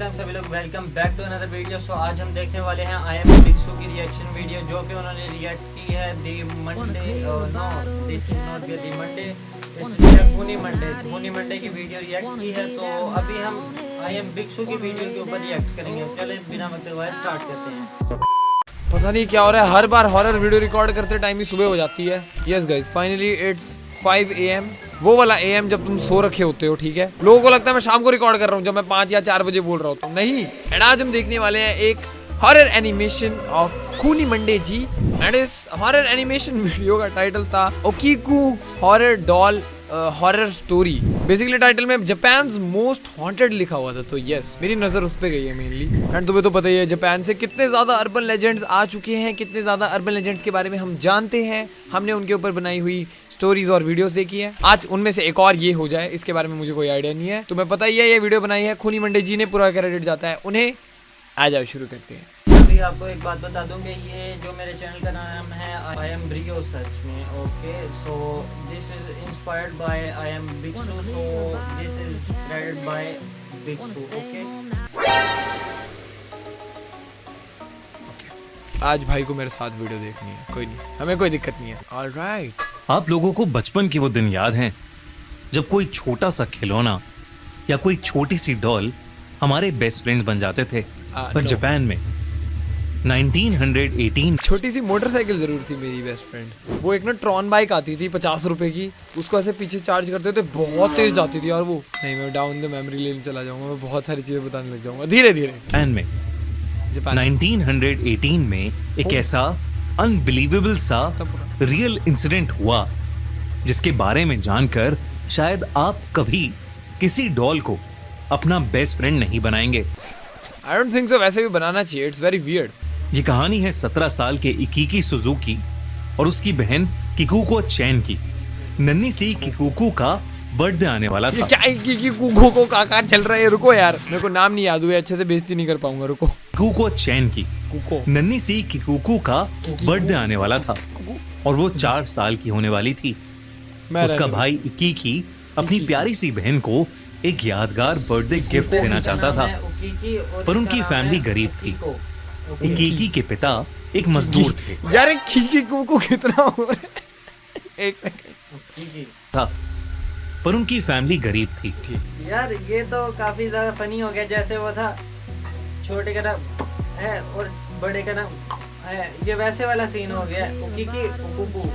Time सभी लोग welcome back to another video. So आज हम देखने वाले हैं आई एम बिक्सू की रिएक्शन वीडियो, जो कि उन्होंने रिएक्ट की है the Monday no this is not the Monday खूनी मंडे की वीडियो रिएक्ट की है। तो अभी हम आई एम बिक्सू की वीडियो के ऊपर रिएक्ट करेंगे। चलें बिना वक्त गवाए स्टार्ट करते हैं। पता नहीं क्या हो रहा है, हर बार हॉरर वीडियो रिकॉर्ड करते टाइम ही सुबह हो जाती है। Yes guys, finally it's 5 AM, वो वाला AM जब तुम सो रखे होते हो। ठीक है, लोगों को लगता है मैं शाम को रिकॉर्ड कर रहा हूँ जब मैं 5 या 4 बजे बोल रहा हूँ, तो नहीं। एंड आज हम देखने वाले हैं एक हॉरर एनिमेशन ऑफ खूनी मंडे जी। एंड इस हॉरर एनिमेशन वीडियो का टाइटल था Okiku horror doll horror story. Basically title में जापान्स मोस्ट हॉन्टेड लिखा हुआ था, तो यस मेरी नजर उस पे गई है मेनली। एंड तुम्हें तो पता ही है जापान से कितने ज्यादा अर्बन लेजेंड्स आ चुके हैं, कितने ज्यादा अर्बन लेजेंड्स के बारे में हम जानते हैं, हमने उनके ऊपर बनाई हुई स्टोरीज और वीडियोस देखी है। आज उनमें से एक और ये हो जाए, इसके बारे में मुझे कोई आइडिया नहीं है। तुम्हें पता ही है ये वीडियो बनाई है खूनी मंडे जी ने, पूरा क्रेडिट जाता है उन्हें। आ जाओ शुरू करते हैं। अभी आपको एक बात बता दूं कि ये जो मेरे चैनल का नाम है आई एम ब्रियो सच में। Okay, so this is inspired by I am Bixu, so this is credited by Bixu. Okay, आज भाई को मेरे साथ वीडियो देखनी है, कोई नहीं, हमें कोई दिक्कत नहीं है। ऑलराइट। आप लोगों को बचपन के वो दिन याद हैं जब कोई छोटा सा खिलौना या कोई छोटी सी डॉल हमारे बेस्ट फ्रेंड बन जाते थे। पर जापान में 1918 छोटी सी मोटरसाइकिल जरूर थी मेरी बेस्ट फ्रेंड। वो एक ना ट्रॉन बाइक आती थी 50 रुपए की, उसको ऐसे पीछे चार्ज करते थे, बहुत तेज जाती थी। और वो नहीं, मैं डाउन द मेमोरी लेन चला जाऊंगा, मैं बहुत सारी चीजें बताने लग जाऊंगा धीरे धीरे। जापान में 1918 में एक ऐसा अनबिलीवेबल सा रियल इंसिडेंट हुआ जिसके बारे में जानकर शायद आप कभी किसी डॉल को अपना बेस्ट फ्रेंड नहीं बनाएंगे। आई डोंट थिंक सो, वैसे भी बनाना चाहिए, इट्स वेरी वियर्ड। ये कहानी है 17 साल के इकीकी सुजुकी और उसकी बहन किकुको चैन की। नन्ही सी किकुको का बर्थडे आने वाला था। ये क्या किकुको को काका चल रहा है? रुको यार, मेरे को नाम नहीं याद हुआ, अच्छे से बेइज्जती नहीं कर पाऊंगा। रुको, किकुको चैन की नन्ही सी किकुको का बर्थडे आने वाला था और वो 4 साल की होने वाली थी। उसका भाई इकीकी अपनी प्यारी सी बहन को एक यादगार बर्थडे गिफ्ट देना चाहता था, पर उनकी फैमिली गरीब थी। इकीकी के पिता एक मजदूर थे। यार किकुको कितना हो रहा है? एक सेकंड था, पर उनकी फैमिली गरीब थी। यार ये तो काफी ज्यादा फनी हो गया, जैसे वो था छोटे का नाम है और बड़े का नाम है, ये वैसे वाला सीन हो गया। ओकीकी उकुकू,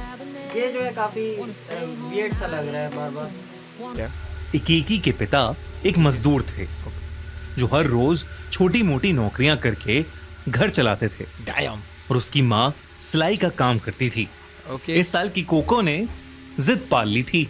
ये जो है काफी वियर्ड सा लग रहा है बार बार। इकीकी के पिता एक मजदूर थे जो हर रोज छोटी मोटी नौकरियां करके घर चलाते थे। और उसकी माँ सिलाई का काम करती थी। इस साल की कोको ने जिद पाल ली थी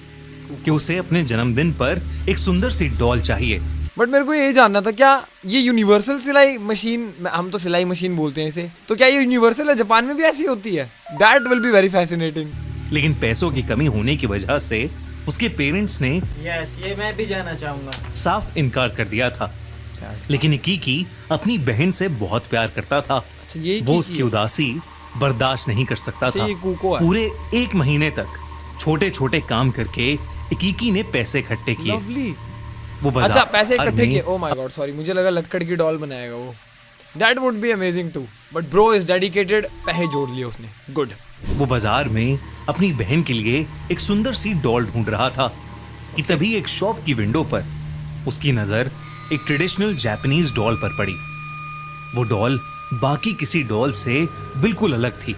कि उसे अपने जन्मदिन पर एक सुंदर सी डॉल चाहिए। बट मेरे को ये जानना था, क्या ये यूनिवर्सल सिलाई मशीन, हम तो सिलाई मशीन बोलते हैं इसे, तो क्या ये यूनिवर्सल है? जापान में भी ऐसी होती है? That will be very fascinating. लेकिन पैसों की कमी होने की वजह से उसके पेरेंट्स ने ये मैं भी जानना चाहूंगा, साफ इनकार कर दिया था। लेकिन इकीकी अपनी बहन से बहुत प्यार करता था। वो उसकी उदासी बर्दाश्त नहीं कर सकता था। पूरे 1 महीने तक छोटे छोटे काम करके इकीकी ने पैसे इकट्ठे किए। वो अच्छा, पैसे इकट्ठे किए। ओह माय गॉड, सॉरी, मुझे लगा लक्कड़ की डॉल बनाएगा वो। That would be amazing too, but bro is dedicated. पैसे जोड़ लिए उसने, गुड। वो बाजार में अपनी बहन के लिए एक सुंदर सी डॉल ढूंढ रहा था कि तभी एक शॉप की विंडो पर उसकी नजर एक ट्रेडिशनल जापानीज डॉल पर पड़ी। वो डॉल बाकी किसी डॉल से बिल्कुल अलग थी।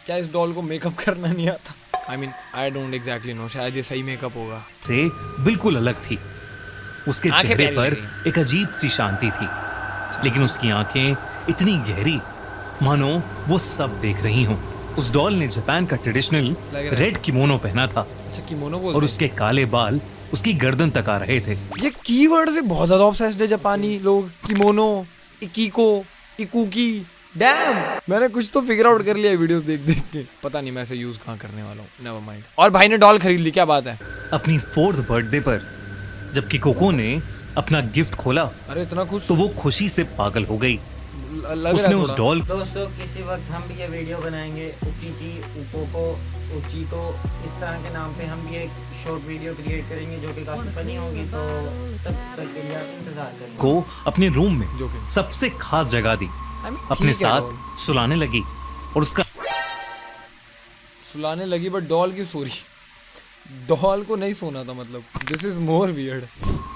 क्या इस डॉल को मेकअप करना नहीं आता? I mean I don't exactly know, शायद ये सही मेकअप होगा। से बिल्कुल अलग थी। उसके चेहरे पर एक अजीब सी शांति थी, लेकिन उसकी आंखें इतनी गहरी मानो वो सब देख रही हों। उस डॉल ने जापान का ट्रेडिशनल रेड किमोनो पहना था। अच्छा, किमोनो बोलते हैं। और उसके काले बाल उसकी गर्दन तक आ रहे थे। ये कीवर्ड से बहुत ज्यादा ऑब्सेस्ड है जापानी लोग। किमोनो, इकीको, इकुकी, डैम, मैंने कुछ तो फिगर आउट कर लिया वीडियोस देख देख के। पता नहीं मैं इसे यूज कहाँ करने वाला हूँ, नेवर माइंड। और भाई ने डॉल खरीद ली, क्या बात है? अपनी 4th बर्थडे पर जब किकुको ने अपना गिफ्ट खोला, अरे इतना खुश, तो वो खुशी से पागल हो गई। उसने उस डॉल, दोस्तों किसी वक्त हम भी ये वीडियो बनाएंगे, उकीकी, उकोको, उचीको, इस तरह के नाम पे हम भी एक शॉर्ट वीडियो क्रिएट करेंगे जो कि काफी फनी होगी, तो तब तक के लिए आप इंतजार करें। को अपने रूम में जो कि- सबसे खास जगह दी, I mean, अपने ठीक है साथ डॉल। सुलाने लगी और उसका सुलाने लगी, बट डॉल क्यों सो रही? डॉल को नहीं सोना था, मतलब दिस इज मोर वियर्ड।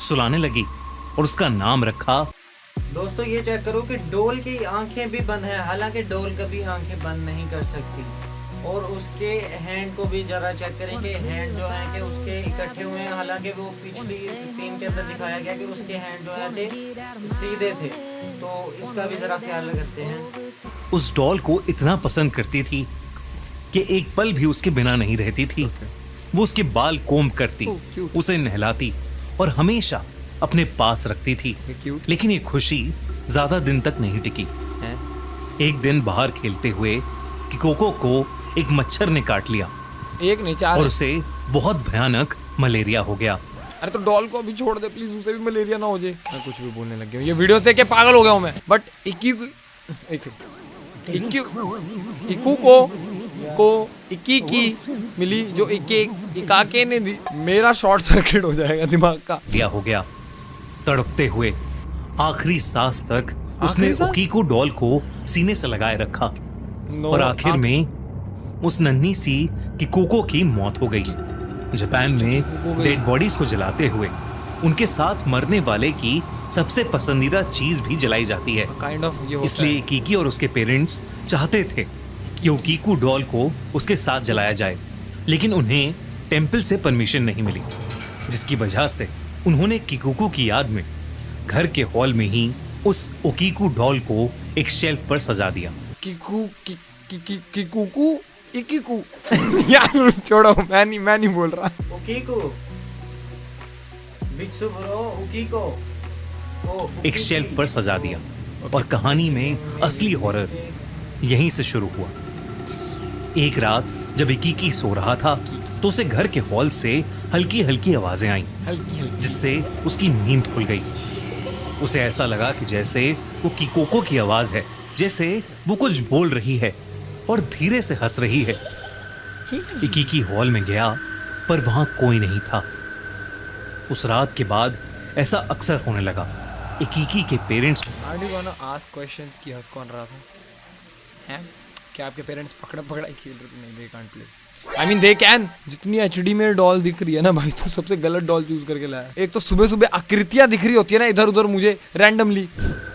सुलाने लगी और उसका नाम रखा दोस्तों ये चेक करो कि डोल की आंखें भी बंद हैं, हालांकि डोल कभी आंखें बंद नहीं कर सकती। और उसके हैंड को भी जरा चेक करें कि हैंड जो है कि उसके इकट्ठे हुए हैं, हालांकि वो पिछली सीन के अंदर दिखाया गया कि उसके हैंड जो है थे सीधे थे, तो इसका भी जरा ख्याल रखते हैं। उस डॉल को इतना पसंद करती थी कि एक पल भी उसके बिना नहीं रहती थी। वो उसके बाल कोम्ब करती, Oh, cute. उसे नहलाती और हमेशा अपने पास रखती थी। क्यूट लेकिन ये खुशी ज्यादा दिन तक नहीं टिकी। है। एक दिन बाहर खेलते हुए कि कोको को एक मच्छर ने काट लिया एक नहीं, चार और है। उसे बहुत भयानक मलेरिया हो गया। अरे तो डॉल को अभी छोड़ दे प्लीज, उसे भी मलेरिया ना हो जाए। मैं कुछ भी बोलने लग गया हूँ, ये वीडियोस देख के पागल हो गया हूँ मैं। बट एक सेकंड, इक्कू को इक्की की मिली जो इकाके ने दी। मेरा शॉर्ट सर्किट हो जाएगा दिमाग का। दिया हो गया। तड़पते हुए आखिरी सांस तक उसने आखिरी सांस? ओकीको डॉल को सीने से लगाए रखा No, और आखिर में उस नन्ही सी किकोको की मौत हो गई। जापान किकोको में गई। डेड बॉडीज को जलाते हुए उनके साथ मरने वाले की सबसे पसंदीदा चीज भी जलाई जाती है। काइंड ऑफ ये होता इसलिए है। कीकी और उसके पेरेंट्स चाहते थे कि ओकीको डॉल को उसके साथ जलाया जाए, लेकिन उन्हें टेम्पल से परमिशन नहीं मिली, जिसकी वजह से उन्होंने किकोको की याद में घर के हॉल में ही उस ओकीको डॉल को एक शेल्फ पर सजा दिया। किकुकू इकिकू यार छोड़ो, मैं नहीं बोल रहा। उकीको बिक्सु ब्रो उकीको एक शेल्फ पर सजा दिया और कहानी में असली हॉरर यहीं से शुरू हुआ। एक रात जब इकीकी सो रहा था तो उसे घर के हॉल से हल्की हल्की आवाजें आईं, हल्की जिससे उसकी नींद खुल गई। उसे ऐसा लगा कि जैसे वो किकोको की आवाज है, जैसे वो कुछ बोल रही है और धीरे से हंस रही है। इकीकी हॉल में गया पर वहां कोई नहीं था। उस रात के बाद ऐसा अक्सर होने लगा। इकीकी के parents Are you gonna ask questions कि हंस कौन रहा था? हैं? क्या आपके पेरेंट्स पकड़ा ही खेल रहे थे? नहीं, they can't play. I mean they can. जितनी HD में डॉल दिख रही है ना भाई, तो सबसे गलत डॉल चूज करके लाया। एक तो सुबह सुबह आकृतियां दिख रही होती है ना इधर उधर मुझे रैंडमली।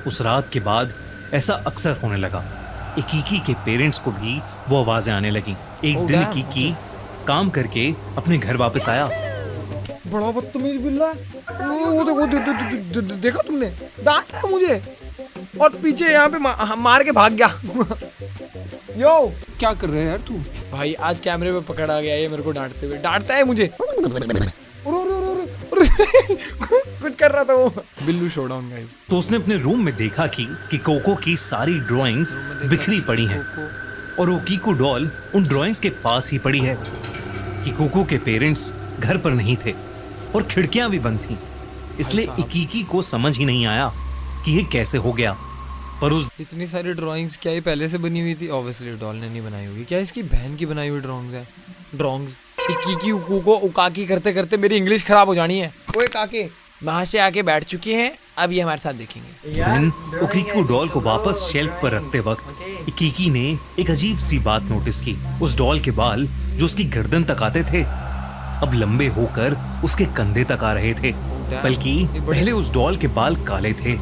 उस रात के बाद ऐसा अक्सर होने लगा। इकीकी के पेरेंट्स को भी वो आवाजें आने लगी। एक Oh, दिन damn. इकीकी काम करके अपने घर वापस आया। बड़ा बदतमीज बिल्ला। वो देखा तुमने? डांटा है मुझे और पीछे यहाँ पे मार के भाग गया। यो क्या कर रहे हैं यार तू? भाई आज कैमरे पे पकड़ा गया ये मेरे को डांटते हुए। डांटता है मुझे। कुछ कर रहा था वो। Billu showdown guys. तो उसने अपने रूम में देखा कि कोको की सारी ड्राइंग्स बिखरी पड़ी हैं और ओकीको डॉल उन ड्राइंग्स के पास ही पड़ी है। कि कोको के पेरेंट्स घर पर नहीं थे और खिड़कियां भी बंद थीं, इसलिए भाई साहब। इकीकी को समझ ही नहीं आया कि ये कैसे हो गया। पर उस इतनी सारी ड्राइंग्स क्या ये पहले से बनी हुई थी? ऑब्वियसली डॉल ने नहीं बनाई होगी। क्या इसकी बहन की बनाई हुई ड्राइंग्स है? ड्राइंग्स इक्की उकू को उकाकी करते करते मेरी इंग्लिश खराब हो जानी है। ओए काके वहां से आके बैठ चुके हैं, अब ये हमारे साथ देखेंगे। दिन ओकीको डॉल को वापस शेल्फ पर रखते वक्त इकीकी ने एक अजीब सी बात नोटिस की। उस डॉल के बाल जो उसकी गर्दन तक आते थे अब लंबे होकर उसके कंधे तक आ रहे थे। बल्कि पहले उस डॉल के बाल काले थे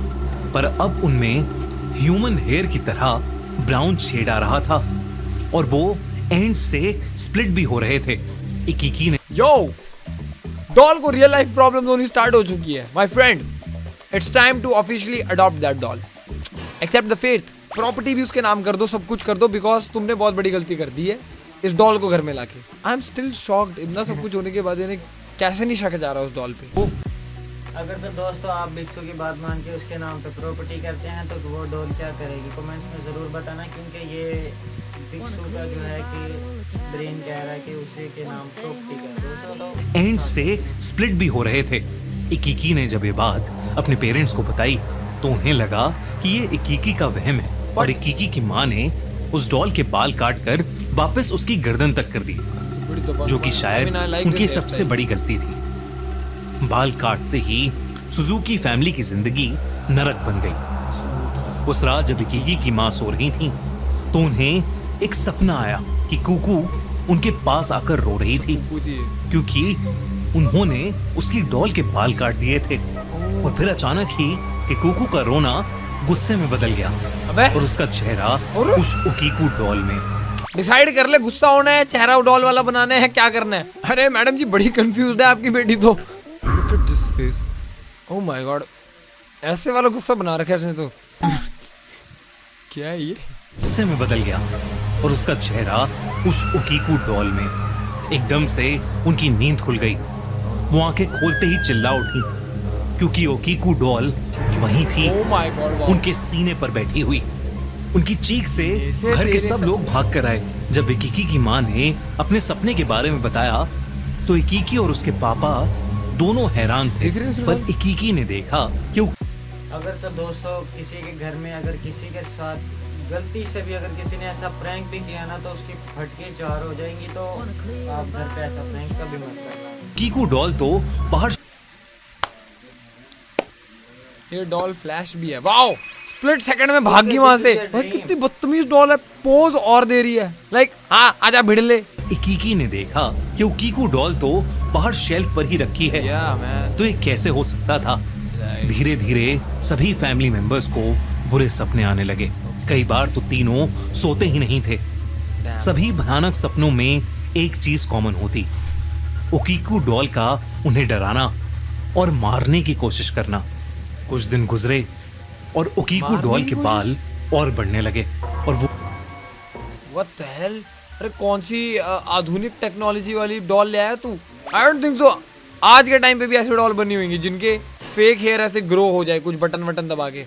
पर अब उनमें ह्यूमन हेयर की तरह ब्राउन शेड आ रहा था और वो एंड से स्प्लिट भी हो रहे थे। इकीकी ने यो डॉल को रियल लाइफ प्रॉब्लम होनी स्टार्ट हो चुकी है my friend. It's time to officially adopt that doll. Accept the faith, property भी उसके नाम कर दो, सब कुछ कर दो, बिकॉज तुमने बहुत बड़ी गलती कर दी है इस डॉल को घर में लाके। I am still shocked. इतना सब कुछ होने के बाद इन्हें कैसे नहीं शक जा रहा उस डॉल पे। अगर तो दोस्तों आप बिक्सु की बात मान के उसके नाम पे प्रॉपर्टी करते हैं तो वो डॉल क्या करेगी? कमेंट्स में ज़रूर बताना, क्योंकि ये बिक्सु का जो है कि ब्रेन कह रहा है कि उसी के नाम प्रॉपर्टी कर दो। एंड से स्प्लिट भी हो रहे थे। इकीकी ने जब ये बात अपने पेरेंट्स को बताई तो उन्हें लगा कि ये इकीकी का वहम है और इकीकी की माँ ने उस डॉल के बाल काट कर वापस उसकी गर्दन तक कर दी। जो कि शायद उनकी सबसे बड़ी गलती थी। बाल काटते ही सुजुकी फैमिली की जिंदगी नरक बन गई। उस रात जब इकीगी की मां सो रही थी तो उन्हें एक सपना आया कि कुकू उनके पास आकर रो रही थी क्योंकि उन्होंने उसकी डॉल के बाल काट दिए थे। और फिर अचानक ही कि कुकू का रोना गुस्से में बदल गया और उसका चेहरा उस उकीकू डॉल में। डिसाइड कर ले, गुस्सा होना है, चेहरा डॉल वाला बनाना है, क्या करना है? अरे मैडम जी बड़ी कंफ्यूज्ड है आपकी बेटी तो। Look at this face, oh my God, ऐसे वाला गुस्सा बना रखा है इसने तो। क्या है ये? गुस्से में बदल गया और उसका चेहरा उस उकीकू डॉल में। एकदम से उनकी नींद खुल गई। वो आंखें खोलते ही चिल्ला उठी क्योंकि ओकीकू डॉल वहीं थी, ओह माय गॉड, उनके सीने पर बैठी हुई। उनकी चीख से घर के सब लोग भाग कर आए। जब इकीकी की मां ने अपने सपने के बारे में बताया तो इकीकी और उसके पापा दोनों हैरान थे। पर इकीकी ने देखा कि अगर तो दोस्तों किसी के घर में अगर किसी के साथ गलती से भी अगर किसी ने ऐसा प्रैंक भी किया ना तो उसकी फटके 4 हो जाएंगी। तो आप घर पे ऐसा प्रैंक कभी मत करना। कीकू डॉल तो बाहर, ये डॉल फ्लैश भी है। वाओ, स्प्लिट सेकंड में भाग गई वहां से। भाई कितनी बदतमीज डॉल है, पोज और दे रही है लाइक हाँ आजा भिड़ले। इकीकी ने देखा कि वो कीकू डॉल तो बाहर शेल्फ पर ही रखी है। तो ये कैसे हो सकता था? धीरे धीरे सभी फैमिली मेंबर्स को बुरे सपने आने लगे। कई बार तो तीनों सोते ही नहीं थे। सभी भयानक सपनों में एक चीज कॉमन होती, ओकीकू डॉल का उन्हें डराना और मारने की कोशिश करना। कुछ दिन गुजरे और ओकीकू डॉल के बाल और बढ़ने लगे और वो What the hell? अरे कौन सी आधुनिक टेक्नोलॉजी वाली डॉल ले आया तू? I don't think so। आज के टाइम पे भी ऐसी डॉल बनी होंगी जिनके फेक हेयर ऐसे ग्रो हो जाए कुछ बटन वटन दबा के।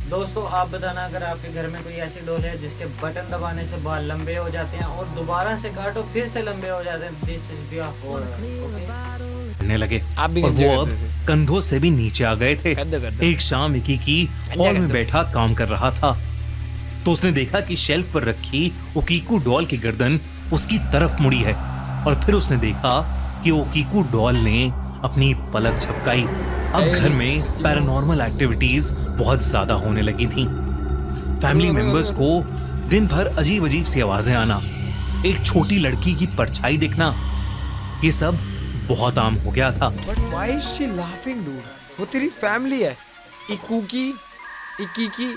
दोस्तों आप बताना अगर आपके घर में कोई ऐसी डॉल है जिसके बटन दबाने से बाल लंबे हो जाते हैं और दोबारा से काटो फिर से लंबे हो जाते हैं। दिस इज बी बढ़ने लगे आप भी और वो करते अब थे। कंधों से भी नीचे आ गए थे। करते। एक शाम इकीकी हॉल में बैठा काम कर रहा था तो उसने देखा कि शेल्फ पर रखी ओकीकू डॉल की गर्दन उसकी तरफ मुड़ी है। और फिर उसने देखा कि ओकीकू डॉल ने अपनी पलक झपकाई। अब घर में पैरानॉर्मल एक्टिविटीज बहुत ज्यादा होने लगी थी। फैमिली मेंबर्स को दिन भर अजीब अजीब सी आवाजें आना, एक छोटी लड़की की परछाई दिखना, ये सब बहुत आम हो गया था। But why is she laughing, dude? वो तेरी फैमिली है। इकुकी, इकीकी,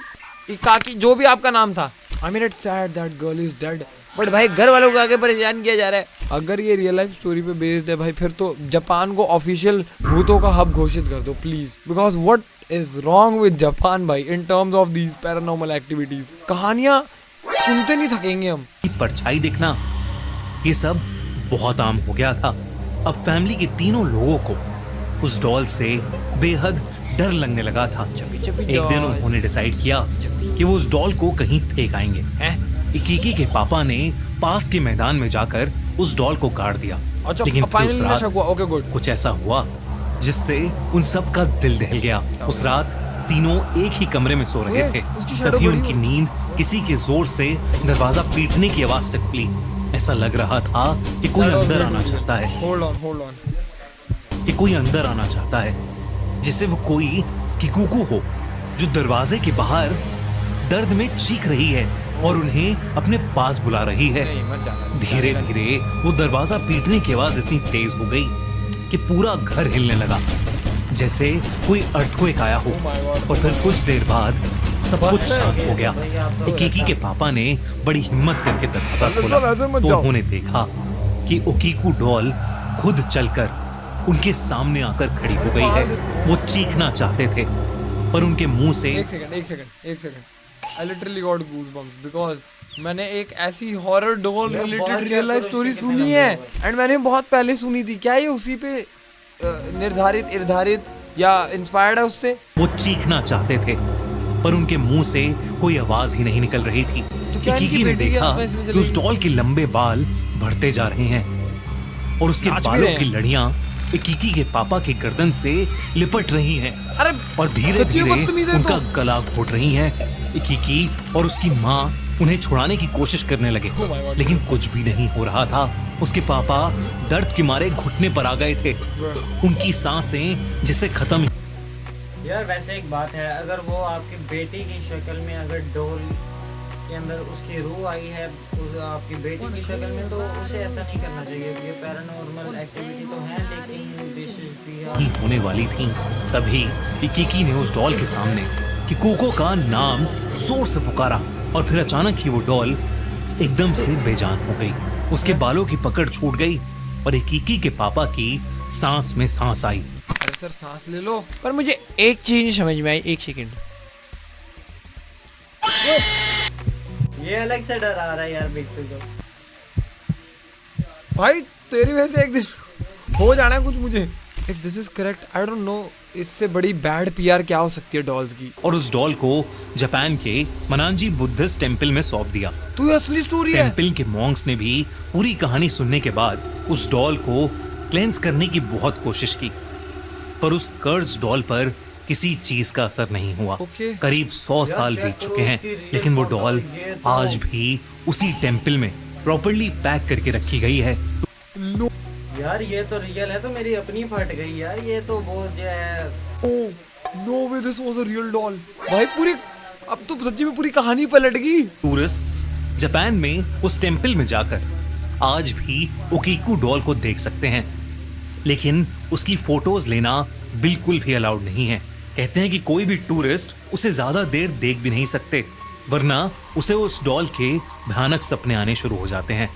इकाकी, जो भी आपका नाम था। I mean it's sad that girl is dead. But भाई घर वालों को आगे परेशान किया जा रहा है। अगर ये रियल लाइफ स्टोरी पे बेस्ड है भाई फिर तो जापान को ऑफिशियल भूतों का हब घोषित कर दो please. Because what is wrong with Japan भाई in terms of these paranormal activities. कहानियां सुनते नहीं थकेंगे हम। परछाई दिखना, ये सब बहुत आम हो गया था। अब फैमिली के तीनों लोगों को उस डॉल से बेहद डर लगने लगा था। एक दिन उन्होंने डिसाइड किया कि वो उस डॉल को कहीं फेंक आएंगे। इकीकी के पापा ने पास के मैदान में जाकर उस डॉल को गाड़ दिया। लेकिन फिर उस रात कुछ ऐसा हुआ जिससे उन सब का दिल दहल गया। उस रात तीनों एक ही कमरे में सो रहे थे। तभी उनकी नींद किसी के जोर से दरवाजा पीटने की आवाज से खुली। ऐसा लग रहा था कि कोई अंदर आना चाहता है। Hold on. कि कोई अंदर आना चाहता है, जिसे वो कोई किकुकू हो जो दरवाजे के बाहर दर्द में चीख रही है और उन्हें अपने पास बुला रही है। धीरे धीरे वो दरवाजा पीटने की आवाज इतनी तेज हो गई कि पूरा घर हिलने लगा, जैसे कोई अर्थक्वेक आया हो। और फिर कुछ देर बाद सब कुछ शांत हो गया। इकीकी के पापा ने बड़ी हिम्मत करके दरवाजा खोला तो उन्होंने देखा कि ओकीकू डॉल खुद चलकर उनके सामने आकर खड़ी हो गई है। वो चीखना चाहते थे पर उनके मुंह से एक second I literally got goosebumps because मैंने एक ऐसी horror doll related real life story सुनी है एंड मैंने बहुत पहले सुनी थी। क्या ये उसी पे निर्धारित या इंस्पायर्ड है उससे? वो चीखना चाहते थे पर उनके मुंह से कोई आवाज ही नहीं निकल रही थी। क्या इकीकी ने देखा कि उस डॉल के लंबे बाल बढ़ते जा रहे हैं और उसके बालों की लड़ियां इकीकी के पापा की गर्दन से लिपट रही हैं। अरे और धीरे धीरे उनका गला घोट रही हैं। इकीकी और उसकी माँ उन्हें छुड़ाने की कोशिश करने लगे लेकिन कुछ भी नहीं हो रहा था। उसके पापा दर्द के मारे घुटने पर आ गए थे। उनकी सांसें जैसे खत्म। यार वैसे एक बात है, अगर वो आपकी बेटी की शक्ल में अगर डॉल के अंदर उसकी रूह आई है आपकी बेटी की शक्ल में, तो उसे ऐसा नहीं करना चाहिए। ये पैरानॉर्मल एक्टिविटी तो है, लेकिन दिस इज बियॉन्ड। होने वाली थी तभी इकीकी ने उस डॉल के सामने किकुको का नाम जोर से पुकारा और फिर अचानक ही वो डॉल एकदम से बेजान हो गई। उसके बालों की पकड़ छूट गई और इकीकी के पापा की सांस में सांस आई। अरे सर सांस ले लो, पर मुझे एक चीज नहीं समझ में आई। एक सेकंड, ये अलग से डर आ रहा है यार बिक्सू को। भाई तेरी वजह से एक दिन हो जाना है कुछ मुझे। If this is correct, I don't know इससे बड़ी बैड पीआर क्या हो सकती है डॉल्स की। और उस डॉल को जापान के मनांजी बुद्धिस्ट टेम्पल में सौंप दिया। तो ये असली स्टोरी है। टेम्पल के मॉन्क्स ने भी पूरी कहानी सुनने के बाद उस डॉल को क्लेंस करने की बहुत कोशिश की, पर उस कर्ज डॉल पर किसी चीज का असर नहीं हुआ। Okay. करीब 100 साल बीत चुके हैं, लेकिन वो डॉल आज भी उसी टेम्पल में प्रॉपर्ली पैक करके रखी गई है। नो यार ये तो रियल है, तो मेरी अपनी फट गई यार। ये तो बहुत जो है, no way this was a real doll. भाई पूरी, अब तो सच्ची में पूरी कहानी पलट गई। टूरिस्ट्स जापान में उस टेम्पल में जाकर आज भी ओकीकू डॉल को देख सकते हैं, लेकिन उसकी फोटोज लेना बिल्कुल भी अलाउड नहीं है। कहते हैं कि कोई भी टूरिस्ट उसे ज्यादा देर देख भी नहीं सकते, वरना उसे उस डॉल के भयानक सपने आने शुरू हो जाते हैं।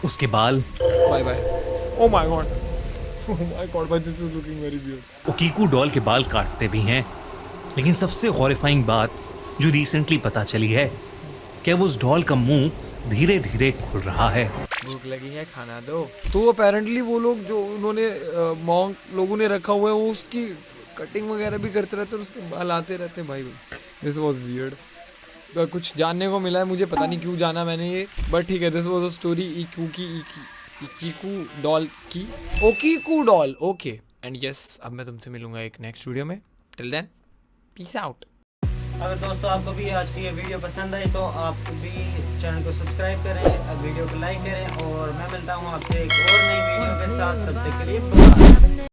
उसके बाल, bye bye. Oh my god, oh my god भाई, this is looking very weird. Okiku doll के बाल काटते भी हैं, लेकिन सबसे हॉरिफाइंग बात जो रिसेंटली पता चली है कि अब उस डॉल का मुंह धीरे धीरे खुल रहा है। भूख लगी है, खाना दो। तो अपेरेंटली वो लोग जो उन्होंने मॉन्क लोगों ने रखा हुआ है, वो उसकी कटिंग वगैरह भी करते रहते और उसके बाल आते रहते हैं। भाई दिस वाज वियर्ड। कुछ जानने को मिला है मुझे, पता नहीं क्यों जाना मैंने ये, बट ठीक है। This was a story Ikiku doll की, Okiku doll. Okay and yes, अब मैं तुमसे मिलूंगा एक नेक्स्ट वीडियो में। Till then peace out. अगर दोस्तों आपको भी आज की ये वीडियो पसंद आई तो आप भी चैनल को सब्सक्राइब करें, वीडियो को लाइक करें, और मैं मिलता हूँ आपसे एक और नई वीडियो के साथ। तब तक के लिए